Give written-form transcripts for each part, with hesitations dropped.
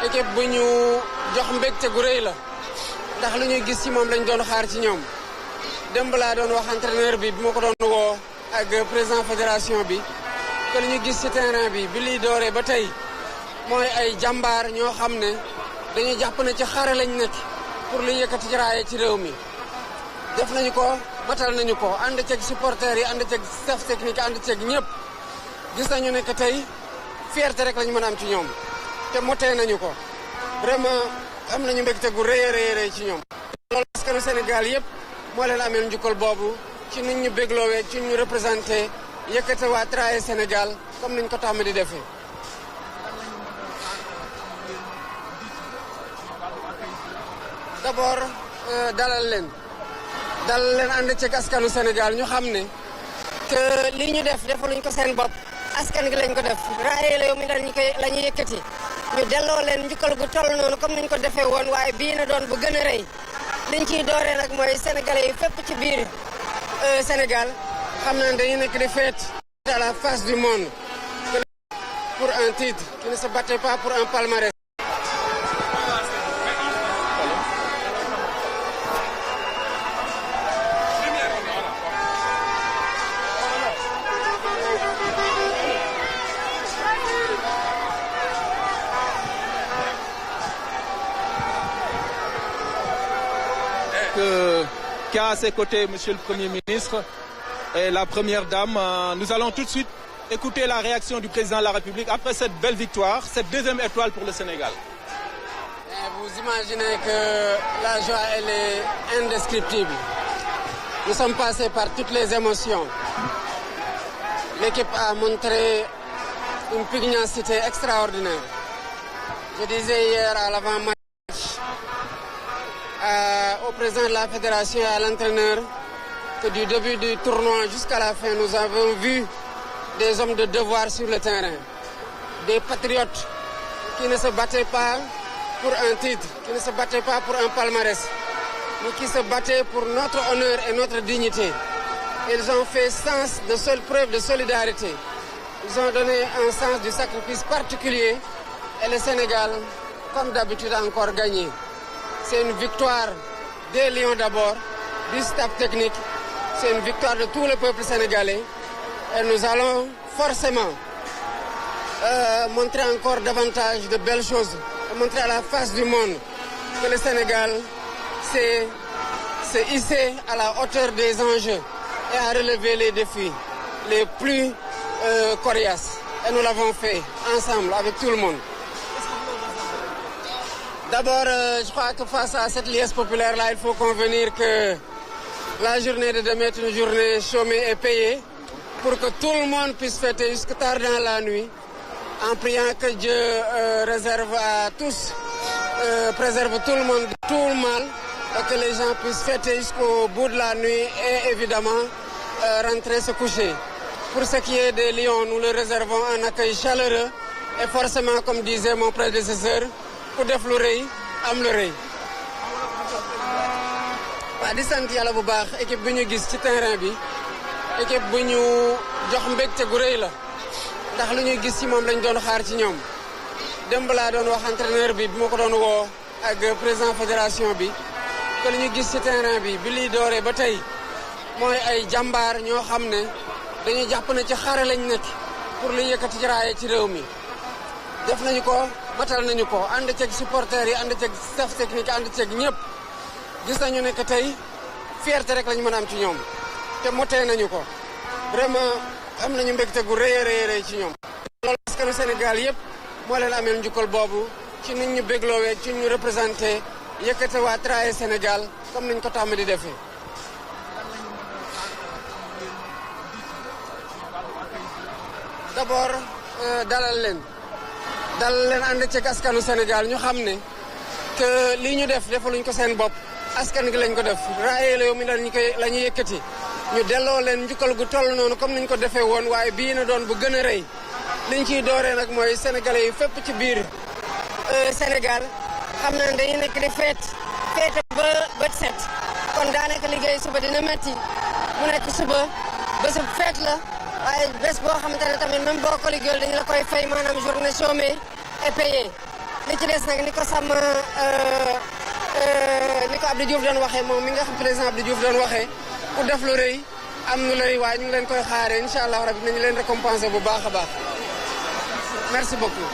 équipe bu ñu jox mbégte gu rëy la ndax lu ñuy gis ci moom lañ doon xaar ci ñoom démb laa doon wax entraîneur bi ma ko doon woo ak président fédération bi que lu ñu gis ci terrain bi lii dooree ba tey mooy ay jàmbaar ñoo xam ne dañuy jàpp ne ci xare lañ nekk pour lu yëkkati ci raaye ci réew mi def nañu ko matal nañu ko ànd ceeg supporters yi ànd ceeg staff technique ànd ceeg ñëpp gis nañu ne que tey fierté rek lañu mën a am ci ñoom te motee nañu ko vraiment am nañu mbégte gu rëy a rëy ci ñoom. loolu askanu Sénégal yëpp moo leen ameel njukkal boobu ci nit ñu bégloowee ci ñu représenté yëkkate waa Traye Sénégal comme niñ ko tàmm di defee. d'abord dalal leen ànd ci askanu Sénégal ñu xam ne que li ñu def defaluñ ko seen bopp askan gi lañ ko def raaye la yow mi la ñu yëkkati ñu delloo leen njukkal gu toll noonu comme niñ ko defee woon waaye bii na doon bu gën a rëy liñ ciy dooree nag mooy sénégalais yi fépp ci biir Sénégal xam na dañu nekk di fête à la face du monde pour un titre qui ne se battait pas pour un palmarès. Qui a à ses côtés Monsieur le Premier ministre et la Première Dame. Nous allons tout de suite écouter la réaction du Président de la République après cette belle victoire, cette deuxième étoile pour le Sénégal. Vous imaginez que la joie, elle est indescriptible. Nous sommes passés par toutes les émotions. L'équipe a montré une pugnacité extraordinaire. Je disais hier à l'avant-match au président de la fédération et à l'entraîneur que du début du tournoi jusqu'à la fin, nous avons vu des hommes de devoir sur le terrain, des patriotes qui ne se battaient pas pour un titre, qui ne se battaient pas pour un palmarès, mais qui se battaient pour notre honneur et notre dignité. Ils ont fait preuve de solidarité. Ils ont donné un sens du sacrifice particulier et le Sénégal, comme d'habitude, a encore gagné. C'est une victoire des Lions d'abord, du staff technique, c'est une victoire de tout le peuple sénégalais et nous allons forcément montrer encore davantage de belles choses et montrer à la face du monde que le Sénégal s'est hissé à la hauteur des enjeux et a relevé les défis les plus coriaces. Et nous l'avons fait ensemble avec tout le monde. D'abord, je crois que face à cette liesse populaire-là, il faut convenir que la journée de demain est une journée chômée et payée pour que tout le monde puisse fêter jusque tard dans la nuit en priant que Dieu réserve à tous, préserve tout le monde de tout le mal et que les gens puissent fêter jusqu'au bout de la nuit et évidemment rentrer se coucher. Pour ce qui est des Lions, nous leur réservons un accueil chaleureux et forcément, comme disait mon prédécesseur, ku def lu rëy am lu rëy. waaw di sant yàlla bu baax équipe bi ñu gis ci terrain bi équipe bu ñu jox mbégte gu rëy la ndax lu ñuy gis ci moom lañ doon xaar ci ñoom démb laa doon wax entraîneur bi ma ko doon woo ak président fédération bi que lu ñu gis ci terrain bi lii dooree ba tey mooy ay jàmbaar ñoo xam ne dañuy jàpp ne ci xare lañ nekk pour lu yëkkati ci raaye ci réew mi def nañu ko matal nañu ko ànd ceeg supporters yi ànd ceeg staff technique ànd ceeg ñëpp gis nañu ne que tey fierté rek lañu mën a am ci ñoom te motee nañu ko vraiment am nañu mbégte gu rëy a rëy ci ñoom. loolu askanu Sénégal yëpp moo leen ameel njukkal boobu ci nit ñu bégloowee ci ñu représenté yëkkate waa Traye Sénégal comme niñ ko tàmm di defee. d'abord dalal leen ànd ceeg askanu Sénégal ñu xam ne que lii ñu def defaluñ ko seen bopp askan gi lañ ko def raaye la yow mi la ñu yëkkati ñu delloo leen njukkal gu toll noonu comme niñ ko defee woon waaye bii na doon bu gën a rëy liñ ciy dooree nag mooy sénégalais yi fépp ci biir Sénégal xam na dañuy nekk di feete ba bët set kon daanaka liggéey suba dina metti mu nekk suba bésub feet la waaye bés boo xamante ne tamit même boo ko liggéeyal dañu la koy fay maanaam journée chômée et payée li ci des nag ni ko ni ko Abdou Diouf doon waxee moom mi nga xam président Abdou Diouf doon waxee ku def lu rëy am nu la rëy waaye ñu ngi leen koy xaaree incha allah rabi nañu leen récompenser bu baax a baax merci beaucoup.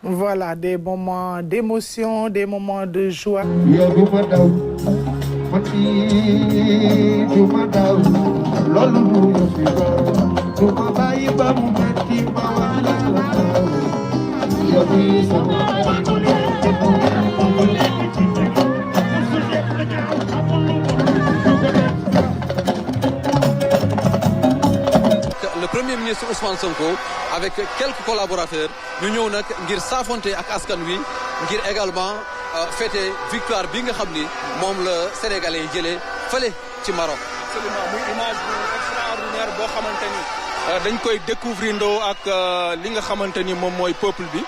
Voilà, des moments d'émotion, des moments de joie. Le Premier ministre Ousmane Sonko avec quelques collaborateurs ñu ñëw nag ngir saafonte ak askan wi ngir également fêter victoire bi nga xam ni moom la Sénégalais yi jëlee fële ci Maroc. absolument muy image bu extraordinaire boo xamante ni dañ koy découvrir ndoo ak li nga xamante ni moom mooy peuple bi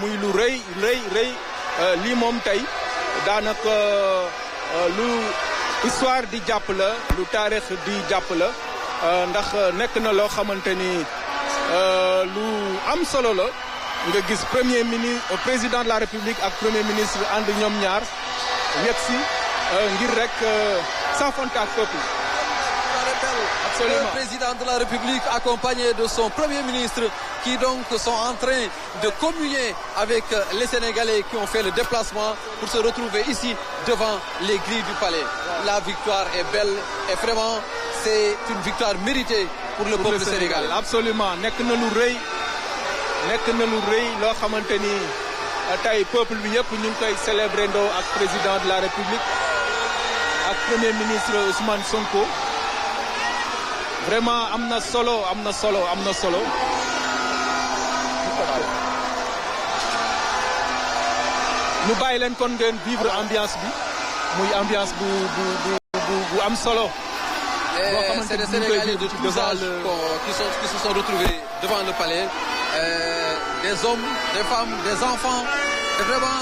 muy lu rëy lii moom tey daanaka lu histoire di jàpp la lu taarix di jàpp la. ndax nekk na loo xamante ni lu am solo la nga gis président de la République ak premier ministre ànd ñoom ñaar yegg si ngir rek saafonte ak peuple. Absolument. Le président de la République accompagné de son premier ministre qui donc sont en train de communier avec les Sénégalais qui ont fait le déplacement pour se retrouver ici devant les grilles du palais. La victoire est belle et vraiment c'est une victoire méritée pour le peuple sénégalais. Absolument nekk na lu rëy loo xamante ni tey peuple bi yëpp ñu ngi koy célébrer ndoo ak président de la République ak premier ministre Ousmane Sonko vraiment am na solo. ñu bàyyi leen kon ngeen vivre ambiance bi muy ambiance bu am solo. C'est des Sénégalais de tous âges qui se sont retrouvés devant le palais. Des hommes, des femmes, des enfants. C'est vraiment